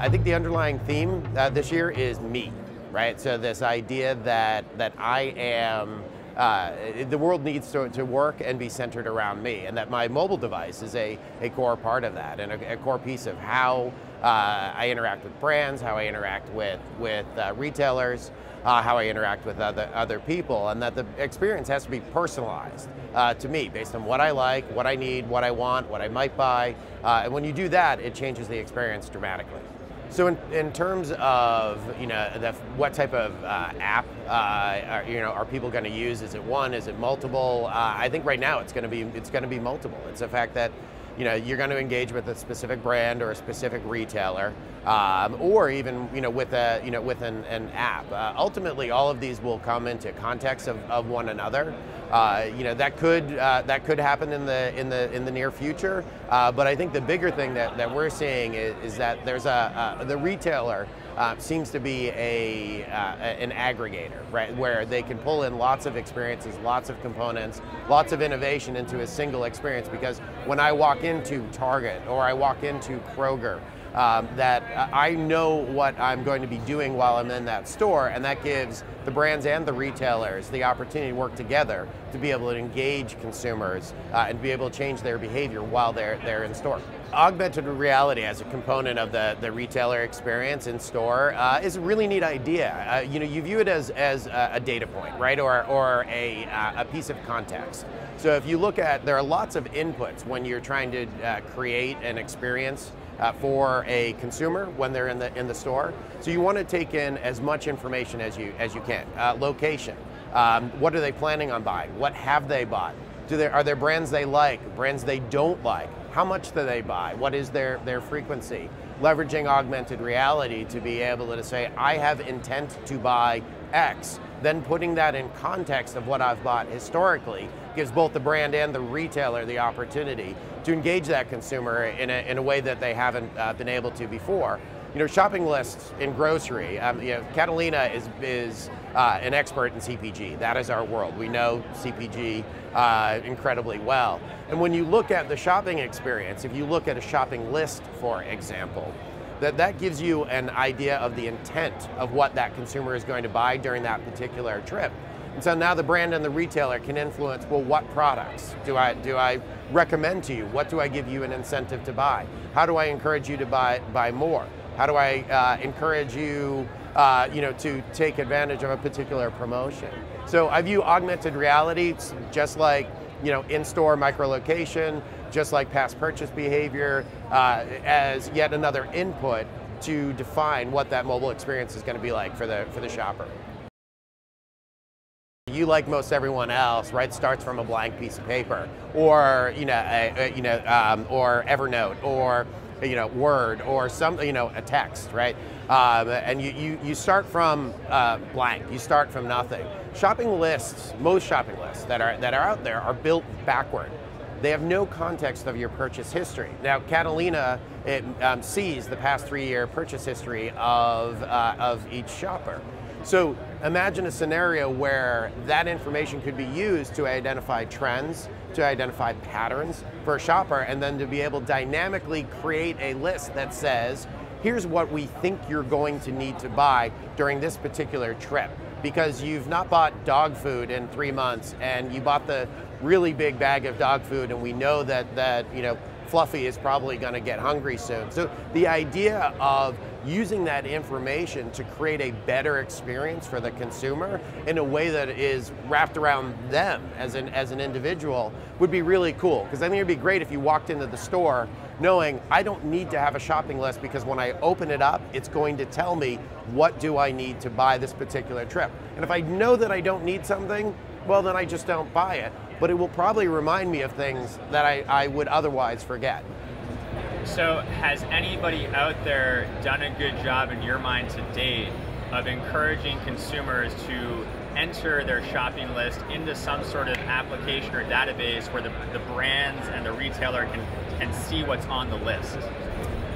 I think the underlying theme this year is me, right? So this idea that I am, the world needs to work and be centered around me, and that my mobile device is a core part of that, and a core piece of how I interact with brands, how I interact with retailers, how I interact with other people, and that the experience has to be personalized to me based on what I like, what I need, what I want, what I might buy, and when you do that, it changes the experience dramatically. So in terms of what type of app are people going to use? Is it one? Is it multiple? I think right now it's going to be multiple. It's the fact that you're going to engage with a specific brand or a specific retailer, or even with an app. Ultimately, all of these will come into context of one another. That could happen in the near future. But I think the bigger thing that we're seeing is that there's the retailer seems to be an aggregator, right, where they can pull in lots of experiences, lots of components, lots of innovation into a single experience. Because when I walk into Target or I walk into Kroger, that I know what I'm going to be doing while I'm in that store, and that gives the brands and the retailers the opportunity to work together to be able to engage consumers and be able to change their behavior while they're in store. Augmented reality as a component of the retailer experience in store is a really neat idea. You view it as a data point, right, or a piece of context. So if you look at, there are lots of inputs when you're trying to create an experience for a consumer when they're in the store. So you want to take in as much information as you can. Location, what are they planning on buying? What have they bought? Are there brands they like, brands they don't like? How much do they buy? What is their frequency? Leveraging augmented reality to be able to say, I have intent to buy X, then putting that in context of what I've bought historically gives both the brand and the retailer the opportunity to engage that consumer in a way that they haven't been able to before. Shopping lists in grocery. Catalina is an expert in CPG. That is our world. We know CPG incredibly well. And when you look at the shopping experience, if you look at a shopping list, for example, that gives you an idea of the intent of what that consumer is going to buy during that particular trip. And so now the brand and the retailer can influence, well, what products do I recommend to you? What do I give you an incentive to buy? How do I encourage you to buy more? How do I encourage you, to take advantage of a particular promotion? So I view augmented reality just like, in-store microlocation, just like past purchase behavior, as yet another input to define what that mobile experience is going to be like for the shopper. You, like most everyone else, right, starts from a blank piece of paper, or or Evernote, or Word, or a text, right? And you start from blank. You start from nothing. Shopping lists, most shopping lists that are out there, are built backward. They have no context of your purchase history. Now, Catalina sees the past 3-year purchase history of each shopper. So imagine a scenario where that information could be used to identify trends, to identify patterns for a shopper, and then to be able to dynamically create a list that says, here's what we think you're going to need to buy during this particular trip. Because you've not bought dog food in 3 months, and you bought the really big bag of dog food, and we know that Fluffy is probably going to get hungry soon. So the idea of using that information to create a better experience for the consumer in a way that is wrapped around them as an individual would be really cool. Because I think it'd be great if you walked into the store knowing I don't need to have a shopping list, because when I open it up, it's going to tell me what do I need to buy this particular trip. And if I know that I don't need something, well, then I just don't buy it. But it will probably remind me of things that I would otherwise forget. So has anybody out there done a good job in your mind to date of encouraging consumers to enter their shopping list into some sort of application or database where the brands and the retailer can see what's on the list?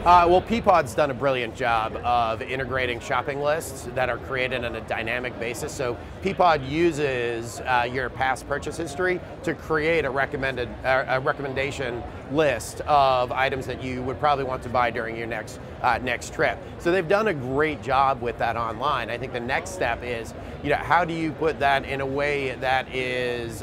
Well, Peapod's done a brilliant job of integrating shopping lists that are created on a dynamic basis. So Peapod uses your past purchase history to create a recommendation list of items that you would probably want to buy during your next trip. So they've done a great job with that online. I think the next step is, how do you put that in a way that is,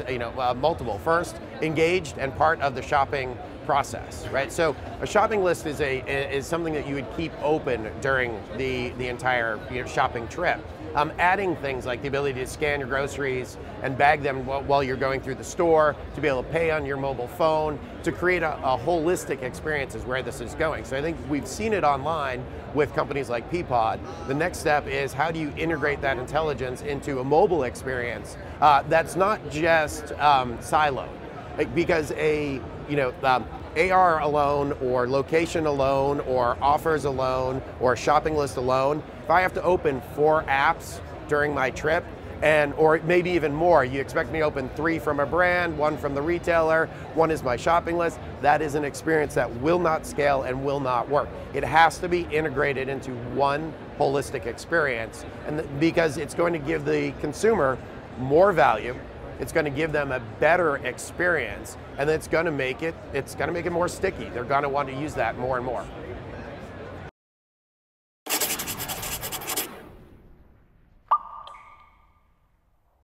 multiple? First, engaged and part of the shopping process, right? So a shopping list is something that you would keep open during the entire shopping trip. Adding things like the ability to scan your groceries and bag them while you're going through the store, to be able to pay on your mobile phone, to create a holistic experience is where this is going. So I think we've seen it online with companies like Peapod. The next step is, how do you integrate that intelligence into a mobile experience that's not just siloed? Because AR alone, or location alone, or offers alone, or shopping list alone, if I have to open 4 apps during my trip, or maybe even more, you expect me to open 3 from a brand, 1 from the retailer, 1 is my shopping list, that is an experience that will not scale and will not work. It has to be integrated into one holistic experience, and because it's going to give the consumer more value, it's going to give them a better experience, and it's going to make it more sticky. They're going to want to use that more and more.